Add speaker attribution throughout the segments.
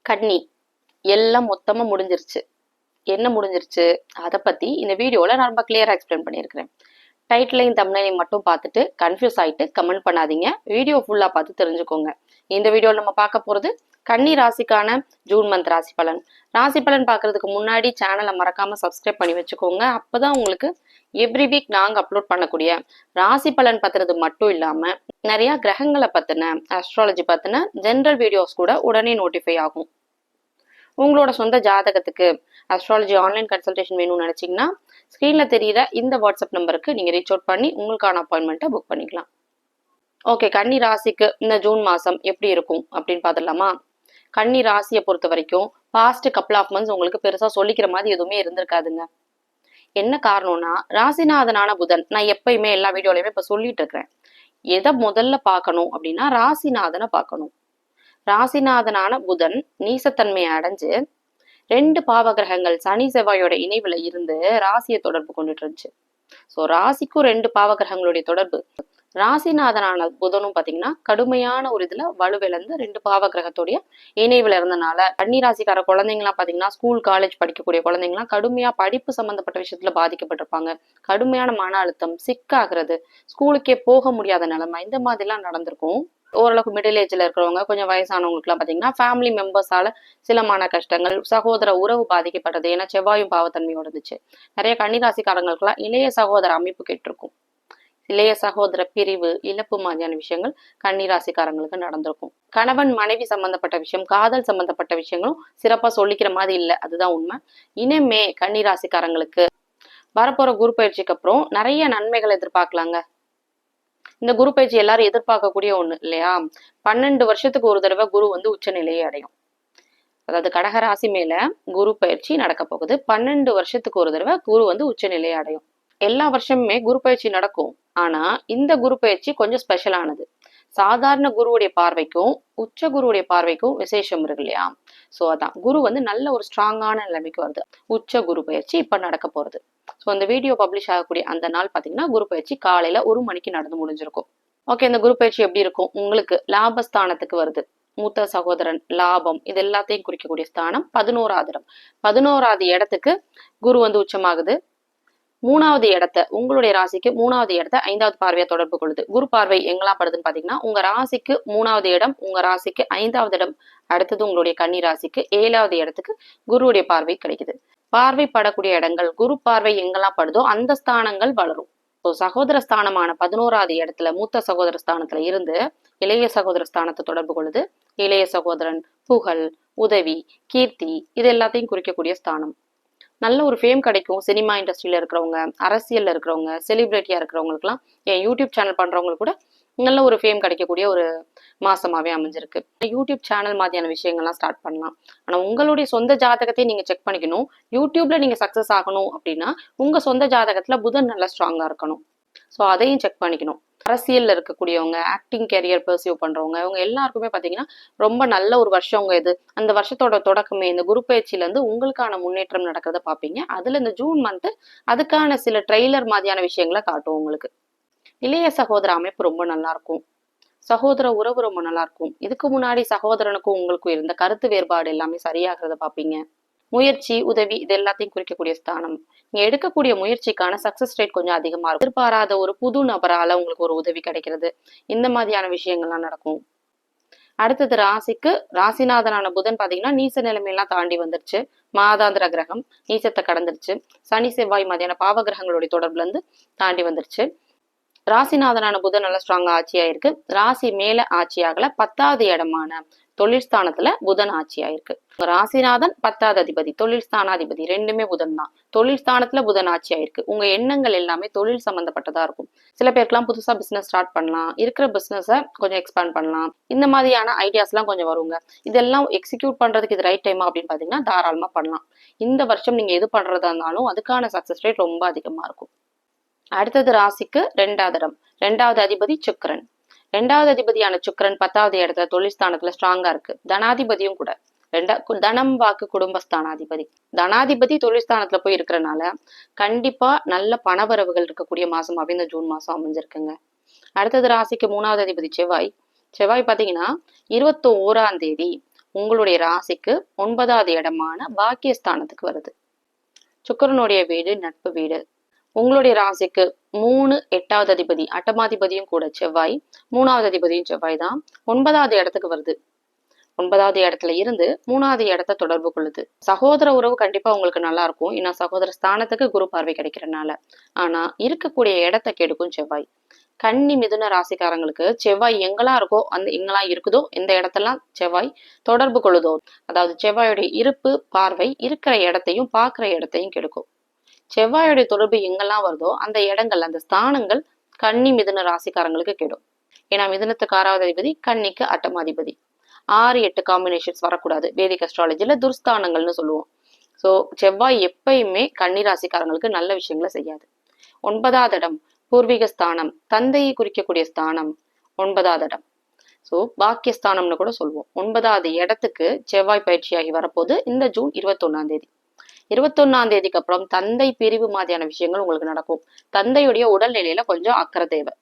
Speaker 1: கன்னி எல்லாம் மொத்தமா முடிஞ்சிருச்சு. என்ன முடிஞ்சிருச்சு அதை பத்தி இந்த வீடியோல நான் ரொம்ப கிளியரா எக்ஸ்பிளைன் பண்ணியிருக்கிறேன். டைட்டிலையும் தம்ப்நெயிலையும் மட்டும் பார்த்துட்டு கன்ஃபியூஸ் ஆயிட்டு கமெண்ட் பண்ணாதீங்க. வீடியோ ஃபுல்லா பார்த்து தெரிஞ்சுக்கோங்க. இந்த வீடியோல நம்ம பார்க்க போறது கன்னி ராசிக்கான ஜூன் மந்த் ராசி பலன். ராசி பலன் பார்க்கறதுக்கு முன்னாடி சேனலை மறக்காம சப்ஸ்கிரைப் பண்ணி வச்சுக்கோங்க. அப்பதான் உங்களுக்கு எவ்ரி வீக் நாங்க அப்லோட் பண்ணக்கூடிய ராசி பலன் பத்துறது மட்டும் இல்லாம நிறைய கிரகங்களை பத்தின அஸ்ட்ராலஜி பத்தின ஜென்ரல் வீடியோஸ் கூட உடனே நோட்டிஃபை ஆகும். உங்களோட சொந்த ஜாதகத்துக்கு அஸ்ட்ராலஜி ஆன்லைன் கன்சல்டேஷன் வேணும்னு நினைச்சீங்கன்னா ஸ்க்ரீன்ல தெரியுற இந்த வாட்ஸ்அப் நம்பருக்கு நீங்க ரீச் அவுட் பண்ணி உங்களுக்கான அப்பாயின்மெண்ட்டை புக் பண்ணிக்கலாம். ஓகே, கன்னி ராசிக்கு இந்த ஜூன் மாசம் எப்படி இருக்கும் அப்படின்னு பார்த்துடலாமா? கன்னி ராசியை பொறுத்த வரைக்கும் பாஸ்ட் கப்புள் ஆஃப் மந்த்ஸ் உங்களுக்கு பெருசா சொல்லிக்கிற மாதிரி எதுவுமே இருந்திருக்காதுங்க. என்ன காரணம்னா, ராசிநாதனான புதன், நான் எப்பயுமே எல்லா வீடியோலயுமே இப்ப சொல்லிட்டு இருக்கிறேன், எதை முதல்ல பார்க்கணும் அப்படின்னா ராசிநாதனை பார்க்கணும். ராசிநாதனான புதன் நீசத்தன்மையை அடைஞ்சு 2 பாவகிரகங்கள் சனி செவ்வாயோட இணைவுல இருந்து ராசியை தொடர்பு கொண்டுட்டு இருந்துச்சு. ஸோ ராசிக்கும் 2 பாவகிரகங்களுடைய தொடர்பு. ராசிநாதனான புதனும் பாத்தீங்கன்னா கடுமையான ஒரு இதுல வலுவிழந்து 2 பாவகிரகத்துடைய இணைவுல இருந்தனால கன்னி ராசிக்கார குழந்தைங்களாம் பாத்தீங்கன்னா ஸ்கூல் காலேஜ் படிக்கக்கூடிய குழந்தைங்களாம் கடுமையா படிப்பு சம்பந்தப்பட்ட விஷயத்துல பாதிக்கப்பட்டிருப்பாங்க. கடுமையான மன அழுத்தம், சிக்காகிறது, ஸ்கூலுக்கே போக முடியாத நிலைமை, இந்த மாதிரிலாம் நடந்திருக்கும். ஓரளவுக்கு மிடில் ஏஜ்ல இருக்கிறவங்க, கொஞ்சம் வயசானவங்களுக்கு எல்லாம் பாத்தீங்கன்னா ஃபேமிலி மெம்பர்ஸால சில மன கஷ்டங்கள், சகோதர உறவு பாதிக்கப்பட்டது. ஏன்னா செவ்வாயும் பாவத்தன்மையோட இருந்துச்சு. நிறைய கன்னிராசிக்காரங்களுக்குலாம் இளைய சகோதர அமைப்பு கேட்டிருக்கும். இளைய சகோதர பிரிவு, இழப்பு மாதிரியான விஷயங்கள் கன்னிராசிக்காரங்களுக்கு நடந்திருக்கும். கணவன் மனைவி சம்பந்தப்பட்ட விஷயம், காதல் சம்பந்தப்பட்ட விஷயங்களும் சிறப்பா சொல்லிக்கிற மாதிரி இல்லை, அதுதான் உண்மை. இனிமே கன்னிராசிக்காரங்களுக்கு வரப்போற குரு பயிற்சிக்கு அப்புறம் நிறைய நன்மைகள் எதிர்பார்க்கலாங்க. இந்த குரு பயிற்சி எல்லாரும் எதிர்பார்க்கக்கூடிய ஒண்ணு இல்லையா? 12 வருஷத்துக்கு ஒரு தடவை குரு உச்ச நிலையை அடையும். அதாவது கடகராசி மேல குரு பயிற்சி நடக்க போகுது. 12 வருஷத்துக்கு ஒரு தடவை குரு உச்ச நிலையை அடையும். எல்லா வருஷமுமே குரு பயிற்சி நடக்கும். ஆனா இந்த குரு பயிற்சி கொஞ்சம் ஸ்பெஷலானது. சாதாரண குருவுடைய பார்வைக்கும் உச்ச குருவுடைய பார்வைக்கும் விசேஷம் இருக்கு இல்லையா? சோ அதான் குரு நல்ல ஒரு ஸ்ட்ராங்கான நிலைமைக்கு வருது. உச்ச குரு பயிற்சி இப்ப நடக்க போறது. ஸோ அந்த வீடியோ பப்ளிஷ் ஆகக்கூடிய அந்த நாள் பாத்தீங்கன்னா குரு பயிற்சி காலையில 1 மணிக்கு நடந்து முடிஞ்சிருக்கும். ஓகே, இந்த குரு பயிற்சி எப்படி இருக்கும்? உங்களுக்கு லாபஸ்தானத்துக்கு வருது. மூத்த சகோதரன், லாபம், இது எல்லாத்தையும் குறிக்கக்கூடிய ஸ்தானம் 11வது இடம். 11வது இடத்துக்கு குரு உச்சமாகுது. 3வது இடத்தை, உங்களுடைய ராசிக்கு 3வது இடத்தை 5வது பார்வையா தொடர்பு கொள்ளுது. குரு பார்வை எங்கெல்லாம் படுதுன்னு பாத்தீங்கன்னா, உங்க ராசிக்கு 3வது இடம், உங்க ராசிக்கு 5வது இடம், அடுத்தது உங்களுடைய கன்னி ராசிக்கு 7வது இடத்துக்கு குருவுடைய பார்வை கிடைக்குது. பார்வைப்படக்கூடிய இடங்கள், குரு பார்வை எங்கெல்லாம் படுதோ அந்த ஸ்தானங்கள் வளரும். சகோதர ஸ்தானமான 11வது இடத்துல மூத்த சகோதர ஸ்தானத்துல இருந்து இளைய சகோதர ஸ்தானத்தை தொடர்பு கொள்ளுது. இளைய சகோதரன், புகழ், உதவி, கீர்த்தி, இது எல்லாத்தையும் குறிக்கக்கூடிய ஸ்தானம். நல்ல ஒரு ஃபேம் கிடைக்கும். சினிமா இண்டஸ்ட்ரியில இருக்கிறவங்க, அரசியல்ல இருக்கிறவங்க, செலிபிரிட்டியா இருக்கிறவங்களுக்குலாம், என் யூடியூப் சேனல் பண்றவங்களுக்கு கூட நல்ல ஒரு ஃபேம் கிடைக்கக்கூடிய ஒரு மாசமாவே அமைஞ்சிருக்கு. யூடியூப் சேனல் மாதிரியான விஷயங்கள்லாம் ஸ்டார்ட் பண்ணலாம். ஆனா உங்களுடைய சொந்த ஜாதகத்தை நீங்க செக் பண்ணிக்கணும். யூடியூப்ல நீங்க சக்சஸ் ஆகணும் அப்படின்னா உங்க சொந்த ஜாதகத்துல புதன் நல்லா ஸ்ட்ராங்கா இருக்கணும். ஸோ அதையும் செக் பண்ணிக்கணும். அரசியல்ல இருக்கக்கூடியவங்க, ஆக்டிங் கேரியர் பர்சியூ பண்றவங்க, அவங்க எல்லாருக்குமே பாத்தீங்கன்னா ரொம்ப நல்ல ஒரு வருஷம் இது. அந்த வருஷத்தோட தொடக்கமே இந்த குரு பயிற்சியில இருந்து உங்களுக்கான முன்னேற்றம் நடக்கிறத பாப்பீங்க. அதுல இந்த ஜூன் மந்த் அதுக்கான சில ட்ரெய்லர் மாதிரியான விஷயங்களை காட்டும் உங்களுக்கு. இளைய சகோதர அமைப்பு ரொம்ப நல்லா இருக்கும். சகோதர உறவு ரொம்ப நல்லா இருக்கும். இதுக்கு முன்னாடி சகோதரனுக்கும் உங்களுக்கும் இருந்த கருத்து வேறுபாடு எல்லாமே சரியாகிறத பாப்பீங்க. முயற்சி, உதவி, இது எல்லாத்தையும் குறிக்கக்கூடிய ஸ்தானம். நீங்க எடுக்கக்கூடிய முயற்சிக்கான சக்சஸ் ரேட் கொஞ்சம் அதிகமா இருக்கும். எதிர்பாராத ஒரு புது நபரால உங்களுக்கு ஒரு உதவி கிடைக்கிறது. இந்த மாதிரியான விஷயங்கள்லாம் நடக்கும். அடுத்தது ராசிக்கு ராசிநாதனான புதன் பாத்தீங்கன்னா நீச நிலைமையெல்லாம் தாண்டி வந்துருச்சு. மாதாந்திர கிரகம் நீசத்தை கடந்துருச்சு. சனி செவ்வாய் மாதிரியான பாவ கிரகங்களுடைய தொடர்புல இருந்து தாண்டி வந்துருச்சு. ராசிநாதனான புதன் நல்லா ஸ்ட்ராங்கா ஆட்சியாயிருக்கு. ராசி மேல ஆட்சியாகல. 10வது இடமான தொழில் ஸ்தானத்துல புதன் ஆட்சியாயிருக்கு. ராசிநாதன் 10வது அதிபதி, தொழில் ஸ்தானாதிபதி, ரெண்டுமே புதன் தான். தொழில் ஸ்தானத்துல புதன் ஆட்சியாயிருக்கு. உங்க எண்ணங்கள் எல்லாமே தொழில் சம்பந்தப்பட்டதா இருக்கும். சில பேருக்குலாம் புதுசா பிசினஸ் ஸ்டார்ட் பண்ணலாம், இருக்கிற பிசினஸ கொஞ்சம் எக்ஸ்பேண்ட் பண்ணலாம், இந்த மாதிரியான ஐடியாஸ் எல்லாம் கொஞ்சம் வருங்க. இதெல்லாம் எக்ஸிக்யூட் பண்றதுக்கு இது ரைட் டைமா அப்படின்னு பாத்தீங்கன்னா தாராளமா பண்ணலாம். இந்த வருஷம் நீங்க எது பண்றதா இருந்தாலும் அதுக்கான சக்சஸ் ரேட் ரொம்ப அதிகமா இருக்கும். அடுத்தது ராசிக்கு 2வது இடம். 2வது அதிபதி சுக்கிரன். 2வது அதிபதியான சுக்கிரன் 10வது இடத்துல தொழில் ஸ்தானத்துல ஸ்ட்ராங்கா இருக்கு. தனாதிபதியும் கூட. தனம், வாக்கு, குடும்பஸ்தானாதிபதி. தனாதிபதி தொழில் ஸ்தானத்துல போய் இருக்கிறனால கண்டிப்பா நல்ல பணவரவுகள் இருக்கக்கூடிய மாசமாவே இந்த ஜூன் மாசம் அமைஞ்சிருக்குங்க. அடுத்தது ராசிக்கு 3வது அதிபதி செவ்வாய். செவ்வாய் பாத்தீங்கன்னா 21ஆம் தேதி உங்களுடைய ராசிக்கு 9வது இடமான பாக்கியஸ்தானத்துக்கு வருது. சுக்கிரனுடைய வீடு நட்பு வீடு. உங்களுடைய ராசிக்கு 3 8வது அதிபதி, அட்டமாதிபதியும் கூட செவ்வாய், 3வது அதிபதியும் செவ்வாய் தான் 9வது இடத்துக்கு வருது. 9வது இடத்துல இருந்து 3வது இடத்தை தொடர்பு கொள்ளுது. சகோதர உறவு கண்டிப்பா உங்களுக்கு நல்லா இருக்கும். ஏன்னா சகோதர ஸ்தானத்துக்கு குரு பார்வை கிடைக்கிறதுனால. ஆனா இருக்கக்கூடிய இடத்தை கெடுக்கும் செவ்வாய். கன்னி மிதுன ராசிக்காரங்களுக்கு செவ்வாய் எங்கெல்லாம் இருக்கோ எங்கெல்லாம் இருக்குதோ இந்த இடத்தெல்லாம் செவ்வாய் தொடர்பு கொள்ளுதோ, அதாவது செவ்வாயுடைய இருப்பு பார்வை இருக்கிற இடத்தையும் பார்க்கிற இடத்தையும் கெடுக்கும். செவ்வாயுடைய தொடர்பு எங்கெல்லாம் வருதோ அந்த இடங்கள் அந்த ஸ்தானங்கள் கன்னி மிதுன ராசிக்காரங்களுக்கு கெடும். ஏன்னா மிதுனத்துக்கு 6வது அதிபதி, கன்னிக்கு அட்டமாதிபதி. 6 8 காம்பினேஷன்ஸ் வரக்கூடாது. வேதிக் அஸ்ட்ராலஜில துர்ஸ்தானங்கள்னு சொல்லுவோம். ஸோ செவ்வாய் எப்பயுமே கன்னி ராசிக்காரங்களுக்கு நல்ல விஷயங்களை செய்யாது. 9வது இடம் பூர்வீக ஸ்தானம், தந்தையை குறிக்கக்கூடிய ஸ்தானம் 9வது இடம். ஸோ பாக்கியஸ்தானம்னு கூட சொல்லுவோம். 9வது இடத்துக்கு செவ்வாய் பயிற்சியாகி வரப்போது இந்த ஜூன் 21ஆம் தேதி. 21ஆம் தேதிக்கு அப்புறம் தந்தை பிரிவு மாதிரியான விஷயங்கள் உங்களுக்கு நடக்கும். தந்தையுடைய உடல்நிலையில கொஞ்சம் அக்கறை தேவை.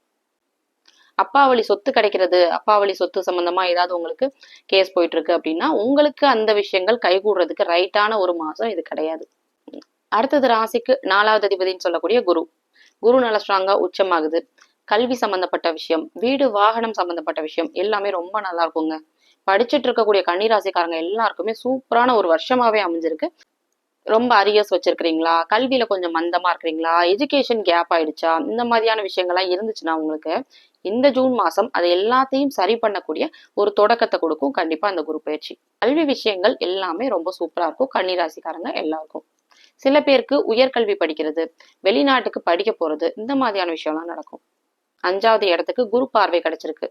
Speaker 1: அப்பாவளி சொத்து கிடைக்கிறது, அப்பாவளி சொத்து சம்பந்தமா ஏதாவது உங்களுக்கு கேஸ் போயிட்டு இருக்கு அப்படின்னா உங்களுக்கு அந்த விஷயங்கள் கைகூடுறதுக்கு ரைட்டான ஒரு மாசம் இது கிடையாது. அடுத்தது ராசிக்கு 4வது அதிபதினு சொல்லக்கூடிய குரு. குரு நல்ல ஸ்ட்ராங்கா உச்சமாகுது. கல்வி சம்பந்தப்பட்ட விஷயம், வீடு வாகனம் சம்பந்தப்பட்ட விஷயம் எல்லாமே ரொம்ப நல்லா இருக்குங்க. படிச்சுட்டு இருக்கக்கூடிய கன்னிராசிக்காரங்க எல்லாருக்குமே சூப்பரான ஒரு வருஷமாவே அமைஞ்சிருக்கு. ரொம்ப அரியர்ஸ் வச்சிருக்கிறீங்களா, கல்வியில கொஞ்சம் மந்தமா இருக்கிறீங்களா, எஜுகேஷன் கேப் ஆயிடுச்சா, இந்த மாதிரியான விஷயங்கள்லாம் இருந்துச்சுன்னா உங்களுக்கு இந்த ஜூன் மாசம் அது எல்லாத்தையும் சரி பண்ணக்கூடிய ஒரு தொடக்கத்தை கொடுக்கும் கண்டிப்பா அந்த குரு பயிற்சி. கல்வி விஷயங்கள் எல்லாமே ரொம்ப சூப்பரா இருக்கும் கன்னிராசிக்காரங்க எல்லாருக்கும். சில பேருக்கு உயர்கல்வி படிக்கிறது, வெளிநாட்டுக்கு படிக்க போறது, இந்த மாதிரியான விஷயம்லாம் நடக்கும். 5வது இடத்துக்கு குரு பார்வை கிடைச்சிருக்கு.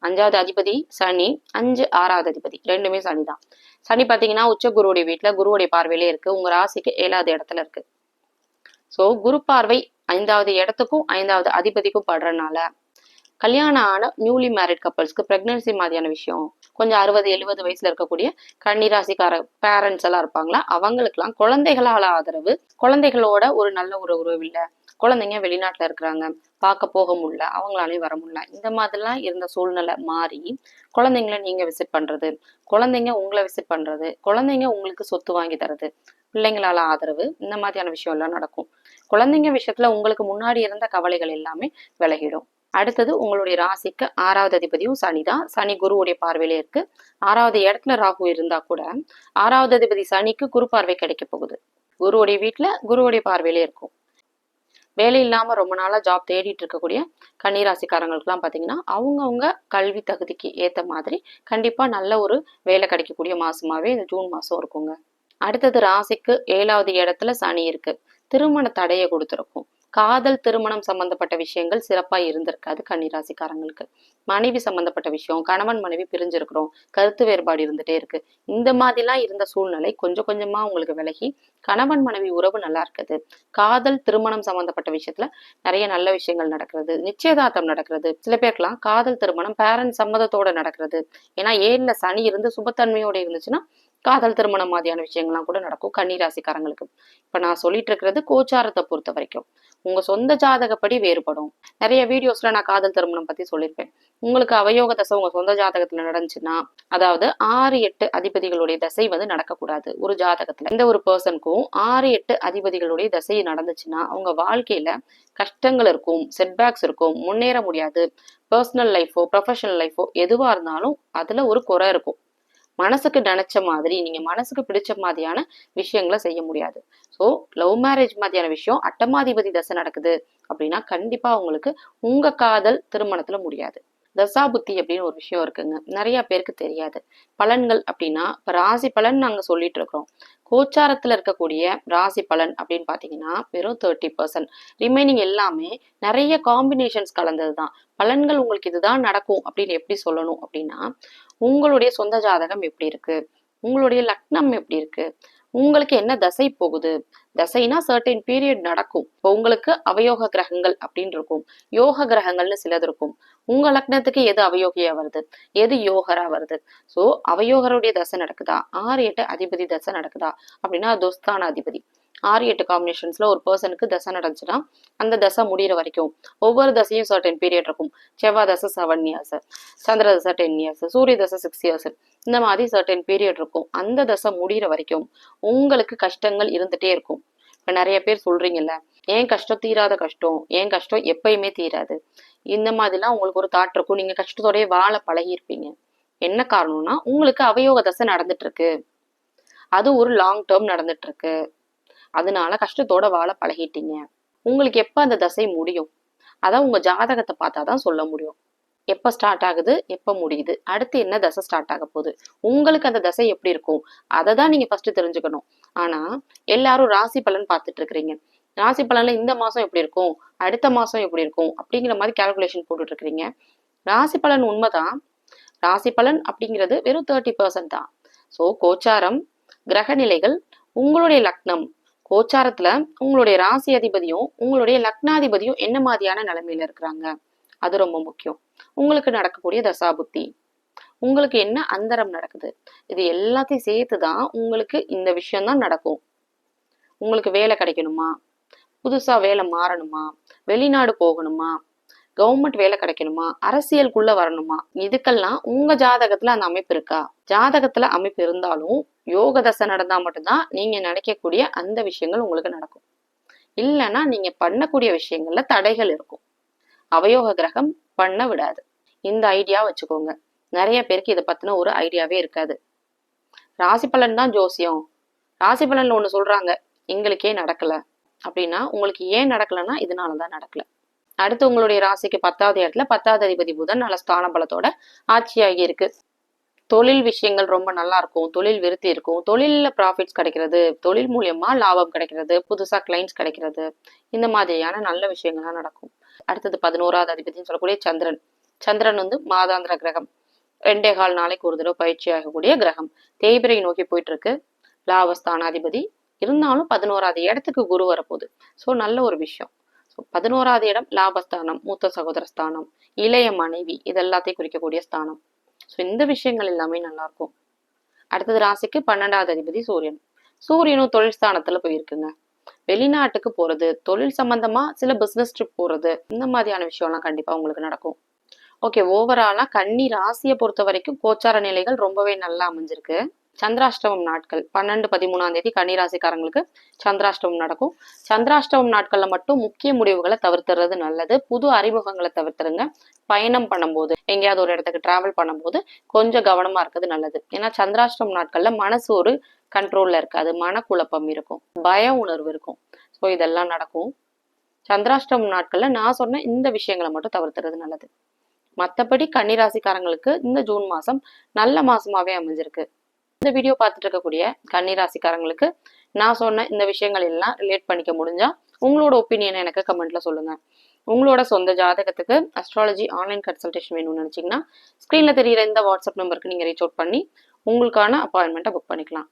Speaker 1: 5வது அதிபதி சனி, 5 6வது அதிபதி ரெண்டுமே சனி தான். சனி பாத்தீங்கன்னா உச்ச குருவுடைய வீட்டுல குருவுடைய பார்வையிலே இருக்கு. உங்க ராசிக்கு 7வது இடத்துல இருக்கு. சோ குரு பார்வை 5வது இடத்துக்கும் 5வது அதிபதிக்கும் படுறதுனால கல்யாணம் ஆன நியூலி மேரிட் கப்பல்ஸ்க்கு பிரெக்னன்சி மாதிரியான விஷயம், கொஞ்சம் 60 70 வயசுல இருக்கக்கூடிய கன்னிராசிக்கார பேரண்ட்ஸ் எல்லாம் இருப்பாங்களா, அவங்களுக்குலாம் குழந்தைகளால ஆதரவு, குழந்தைகளோட ஒரு நல்ல ஒரு உறவு இல்லை, குழந்தைங்க வெளிநாட்டுல இருக்கிறாங்க, பார்க்க போக முடியல, அவங்களாலையும் வர முடியல, இந்த மாதிரிலாம் இருந்த சூழ்நிலை மாறி குழந்தைங்கள நீங்க விசிட் பண்றது, குழந்தைங்க உங்களை விசிட் பண்றது, குழந்தைங்க உங்களுக்கு சொத்து வாங்கி தரது, பிள்ளைங்களால ஆதரவு, இந்த மாதிரியான விஷயம் எல்லாம் நடக்கும். குழந்தைங்க விஷயத்துல உங்களுக்கு முன்னாடி இருந்த கவலைகள் எல்லாமே விலகிடும். அடுத்தது உங்களுடைய ராசிக்கு 6வது அதிபதியும் சனிதான். சனி குருவுடைய பார்வையிலே இருக்கு. 6வது இடத்துல ராகு இருந்தா கூட 6வது அதிபதி சனிக்கு குரு பார்வை கிடைக்க போகுது. குருவுடைய வீட்டுல குருவுடைய பார்வையிலே இருக்கும். வேலை இல்லாம ரொம்ப நாளா ஜாப் தேடிட்டு இருக்கக்கூடிய கன்னிராசிக்காரங்களுக்கு எல்லாம் பாத்தீங்கன்னா அவங்கவுங்க கல்வி தகுதிக்கு ஏத்த மாதிரி கண்டிப்பா நல்ல ஒரு வேலை கிடைக்கக்கூடிய மாசமாவே இந்த ஜூன் மாசம் இருக்குங்க. அடுத்தது ராசிக்கு 7வது இடத்துல சனி இருக்கு. திருமண தடையை கொடுத்துருக்கும். காதல் திருமணம் சம்பந்தப்பட்ட விஷயங்கள் சிறப்பா இருந்திருக்காது கன்னிராசிக்காரங்களுக்கு. மனைவி சம்பந்தப்பட்ட விஷயம், கணவன் மனைவி பிரிஞ்சிருக்கிறோம், கருத்து வேறுபாடு இருந்துட்டே இருக்கு, இந்த மாதிரிலாம் இருந்த சூழ்நிலை கொஞ்சம் கொஞ்சமா உங்களுக்கு விலகி கணவன் மனைவி உறவு நல்லா இருக்குது. காதல் திருமணம் சம்பந்தப்பட்ட விஷயத்துல நிறைய நல்ல விஷயங்கள் நடக்கிறது, நிச்சயதார்த்தம் நடக்கிறது. சில பேருக்குலாம் காதல் திருமணம் பேரண்ட் சம்மதத்தோட நடக்கிறது. ஏன்னா 7ல சனி இருந்து சுபத்தன்மையோட இருந்துச்சுன்னா காதல் திருமணம் மாதிரியான விஷயங்கள்லாம் கூட நடக்கும் கன்னிராசிக்காரங்களுக்கு. இப்ப நான் சொல்லிட்டு இருக்கிறது கோச்சாரத்தை பொறுத்த வரைக்கும். உங்க சொந்த ஜாதகப்படி வேறுபடும். நிறைய வீடியோஸ்ல நான் காதல் திருமணம் பத்தி சொல்லியிருப்பேன். உங்களுக்கு அவயோக தசை உங்க சொந்த ஜாதகத்துல நடந்துச்சுன்னா, அதாவது 6 8 அதிபதிகளுடைய தசை நடக்கக்கூடாது ஒரு ஜாதகத்துல. எந்த ஒரு பர்சனுக்கும் 6 8 அதிபதிகளுடைய தசை நடந்துச்சுன்னா அவங்க வாழ்க்கையில கஷ்டங்கள் இருக்கும், செட்பேக்ஸ் இருக்கும், முன்னேற முடியாது. பர்சனல் லைஃபோ ப்ரொஃபஷனல் லைஃபோ எதுவா இருந்தாலும் அதுல ஒரு குறை இருக்கும். மனசுக்கு நினைச்ச மாதிரி நீங்க மனசுக்கு பிடிச்ச மாதிரியான விஷயங்களை செய்ய முடியாது. ஸோ லவ் மேரேஜ் மாதிரியான விஷயம் அட்டமாதிபதி தசை நடக்குது அப்படின்னா கண்டிப்பா உங்களுக்கு உங்க காதல் திருமணத்துல முடியாது. தசாபுத்தி அப்படின்னு ஒரு விஷயம் இருக்குங்க, நிறைய பேருக்கு தெரியாது. பலன்கள் அப்படின்னா இப்ப ராசி பலன் நாங்க சொல்லிட்டு இருக்கிறோம். கோச்சாரத்துல இருக்கக்கூடிய ராசி பலன் அப்படின்னு பாத்தீங்கன்னா வெறும் 30%. ரிமைனிங் எல்லாமே நிறைய காம்பினேஷன்ஸ் கலந்ததுதான். பலன்கள் உங்களுக்கு இதுதான் நடக்கும் அப்படின்னு எப்படி சொல்லணும் அப்படின்னா, உங்களுடைய சொந்த ஜாதகம் எப்படி இருக்கு, உங்களுடைய லக்னம் எப்படி இருக்கு, உங்களுக்கு என்ன தசை போகுது. தசைனா சர்டைன் பீரியட் நடக்கும். இப்போ உங்களுக்கு அவயோக கிரகங்கள் அப்படின்னு இருக்கும், யோக கிரகங்கள்னு சிலது இருக்கும். உங்க லக்னத்துக்கு எது அவயோகியா வருது, எது யோகரா வருது. சோ அவயோகருடைய தசை நடக்குதா, 6 8 அதிபதி தசை நடக்குதா அப்படின்னா துஸ்தான அதிபதி. 6-8 காம்பினேஷன்ஸ்ல ஒரு பர்சனுக்கு தசை நடந்துச்சுன்னா அந்த தசை முடிகிற வரைக்கும் ஒவ்வொரு தசையும் சர்டன் பீரியட் இருக்கும். செவ்வாய் தசை 7 இயர்ஸ், சந்திர தசை 10 இயர்ஸ், சூரிய தசை 6 இயர்ஸ், இந்த மாதிரி சர்டன் பீரியட் இருக்கும். அந்த தசை முடிகிற வரைக்கும் உங்களுக்கு கஷ்டங்கள் இருந்துட்டே இருக்கும். இப்ப நிறைய பேர் சொல்றீங்கல்ல, ஏன் கஷ்டம் தீராத கஷ்டம், ஏன் கஷ்டம் எப்பயுமே தீராது, இந்த மாதிரிலாம் உங்களுக்கு ஒரு தாட் இருக்கும். நீங்க கஷ்டத்தோடய வாழ பழகியிருப்பீங்க. என்ன காரணம்னா உங்களுக்கு அவயோக தசை நடந்துட்டு இருக்கு, அது ஒரு லாங் டேர்ம் நடந்துட்டு இருக்கு, அதனால கஷ்டத்தோட வாழ பழகிட்டீங்க. உங்களுக்கு எப்ப அந்த தசை முடியும், அதான் உங்க ஜாதகத்தை பார்த்தாதான் சொல்ல முடியும். எப்ப ஸ்டார்ட் ஆகுது, எப்ப முடியுது, அடுத்து என்ன தசை ஸ்டார்ட் ஆக போகுது, உங்களுக்கு அந்த தசை எப்படி இருக்கும், அதை தான் நீங்க ஃபர்ஸ்ட் தெரிஞ்சுக்கணும். ஆனா எல்லாரும் ராசி பலன் பார்த்துட்டு இருக்கிறீங்க. ராசி பலன்ல இந்த மாசம் எப்படி இருக்கும், அடுத்த மாசம் எப்படி இருக்கும் அப்படிங்கிற மாதிரி கால்குலேஷன் போட்டுட்டு இருக்கிறீங்க. ராசி பலன் உண்மைதான். ராசி பலன் அப்படிங்கிறது வெறும் 30% தான். ஸோ கோச்சாரம், கிரக நிலைகள், உங்களுடைய லக்னம், கோச்சாரத்துல உங்களுடைய ராசி அதிபதியும் உங்களுடைய லக்னாதிபதியும் என்ன மாதிரியான நிலைமையில இருக்கிறாங்க, அது ரொம்ப முக்கியம். உங்களுக்கு நடக்கக்கூடிய தசாபுத்தி, உங்களுக்கு என்ன அந்தரம் நடக்குது, இது எல்லாத்தையும் சேர்த்துதான் உங்களுக்கு இந்த விஷயம்தான் நடக்கும். உங்களுக்கு வேலை கிடைக்கணுமா, புதுசா வேலை மாறணுமா, வெளிநாடு போகணுமா, கவர்மெண்ட் வேலை கிடைக்கணுமா, அரசியலுக்குள்ள வரணுமா, இதுக்கெல்லாம் உங்க ஜாதகத்துல அந்த அமைப்பு இருக்கா? ஜாதகத்துல அமைப்பு இருந்தாலும் யோக தசை நடந்தா மட்டும்தான் நீங்க நினைக்கக்கூடிய அந்த விஷயங்கள் உங்களுக்கு நடக்கும். இல்லைன்னா நீங்க பண்ணக்கூடிய விஷயங்கள்ல தடைகள் இருக்கும். அவயோக கிரகம் பண்ண விடாது. இந்த ஐடியா வச்சுக்கோங்க. நிறைய பேருக்கு இதை பத்தின ஒரு ஐடியாவே இருக்காது. ராசி பலன் தான் ஜோசியம், ராசி பலன்ல ஒண்ணு சொல்றாங்க, எங்களுக்கே நடக்கல அப்படின்னா உங்களுக்கு ஏன் நடக்கலன்னா இதனாலதான் நடக்கல. அடுத்து உங்களுடைய ராசிக்கு 10வது இடத்துல 10வது அதிபதி புதன் நல்ல ஸ்தான பலத்தோட ஆட்சியாகி இருக்கு. தொழில் விஷயங்கள் ரொம்ப நல்லா இருக்கும், தொழில் விருத்தி இருக்கும், தொழில ப்ராஃபிட்ஸ் கிடைக்கிறது, தொழில் மூலியமா லாபம் கிடைக்கிறது, புதுசா கிளைண்ட்ஸ் கிடைக்கிறது, இந்த மாதிரியான நல்ல விஷயங்கள்லாம் நடக்கும். அடுத்தது 11வது அதிபதினு சொல்லக்கூடிய சந்திரன். சந்திரன் மாதாந்திர கிரகம், 2.25 நாளைக்கு ஒரு தடவை பயிற்சி ஆகக்கூடிய கிரகம், தேய்பிரை நோக்கி போயிட்டு இருக்கு. லாபஸ்தானாதிபதி இருந்தாலும் 11வது இடத்துக்கு குரு வரப்போகுது. ஸோ நல்ல ஒரு விஷயம். 11வது இடம் லாபஸ்தானம், மூத்த சகோதர ஸ்தானம், இளைய மனைவி, இது எல்லாத்தையும் குறிக்கக்கூடிய ஸ்தானம். ஸோ இந்த விஷயங்கள் எல்லாமே நல்லா இருக்கும். அடுத்தது ராசிக்கு 12வது அதிபதி சூரியன். சூரியனும் தொழில் ஸ்தானத்துல போயிருக்குங்க. வெளிநாட்டுக்கு போறது, தொழில் சம்பந்தமா சில பிசினஸ் ட்ரிப் போறது, இந்த மாதிரியான விஷயம்லாம் கண்டிப்பா உங்களுக்கு நடக்கும். ஓகே, ஓவராலா கன்னி ராசியை பொறுத்த வரைக்கும் கோச்சார நிலைகள் ரொம்பவே நல்லா அமைஞ்சிருக்கு. சந்திராஷ்டமம் நாட்கள் 12, 13ஆம் தேதி கன்னிராசிக்காரங்களுக்கு சந்திராஷ்டமம் நடக்கும். சந்திராஷ்டமம் நாட்கள்ல மட்டும் முக்கிய முடிவுகளை தவிர்த்துறது நல்லது. புது அறிமுகங்களை தவிர்த்துருங்க. பயணம் பண்ணும்போது, எங்கேயாவது ஒரு இடத்துக்கு டிராவல் பண்ணும்போது கொஞ்சம் கவனமா இருக்கிறது நல்லது. ஏன்னா சந்திராஷ்டமம் நாட்கள்ல மனசு ஒரு கண்ட்ரோல்ல இருக்காது, மனக்குழப்பம் இருக்கும், பய உணர்வு இருக்கும். ஸோ இதெல்லாம் நடக்கும். சந்திராஷ்டமம் நாட்கள்ல நான் சொன்ன இந்த விஷயங்களை மட்டும் தவிர்த்துறது நல்லது. மற்றபடி கன்னிராசிக்காரங்களுக்கு இந்த ஜூன் மாசம் நல்ல மாசமாவே அமைஞ்சிருக்கு. இந்த வீடியோ பார்த்துட்டு இருக்கக்கூடிய கன்னிராசிக்காரங்களுக்கு நான் சொன்ன இந்த விஷயங்கள் எல்லாம் ரிலேட் பண்ணிக்க முடிஞ்சா உங்களோட ஒப்பீனியனை எனக்கு கமெண்ட்ல சொல்லுங்க. உங்களோட சொந்த ஜாதகத்துக்கு அஸ்ட்ராலஜி ஆன்லைன் கன்சல்டேஷன் வேணும்னு நினைச்சீங்கன்னா ஸ்கிரீன்ல தெரியுற இந்த வாட்ஸ்அப் நம்பருக்கு நீங்க ரீச் அவுட் பண்ணி உங்களுக்கான அப்பாயின்மெண்ட்டை புக் பண்ணிக்கலாம்.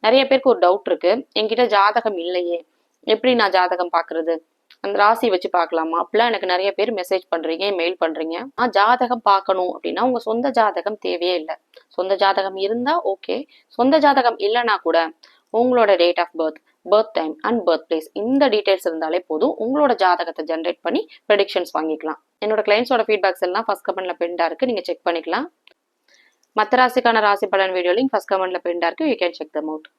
Speaker 1: நிறைய பேருக்கு ஒரு டவுட் இருக்கு, என்கிட்ட ஜாதகம் இல்லையே, எப்படி நான் ஜாதகம் பாக்குறது, அந்த ராசி வச்சு பார்க்கலாமா அப்படிலாம் எனக்கு நிறைய பேர் மெசேஜ் பண்றீங்க, மெயில் பண்றீங்க. ஜாதகம் பார்க்கணும் அப்படின்னா உங்க சொந்த ஜாதகம் தேவையே இல்லை. சொந்த ஜாதகம் இருந்தா ஓகே, சொந்த ஜாதகம் இல்லைன்னா கூட உங்களோட date of birth, birth time and birth place, இந்த டீடைல்ஸ் இருந்தாலே போதும் உங்களோட ஜாதகத்தை ஜென்ரேட் பண்ணி ப்ரெடிக்ஷன்ஸ் வாங்கிக்கலாம். என்னோட கிளைண்ட்ஸோட ஃபீட்பேக்ஸ் எல்லாம் ஃபர்ஸ்ட் கமெண்ட்ல பிரிண்டா இருக்கு, நீங்க செக் பண்ணிக்கலாம். மற்ற ராசிக்கான ராசி பலன் வீடியோ லிங்க் ஃபர்ஸ்ட் கமெண்ட்ல பிரிண்டா இருக்கு, you can check them out.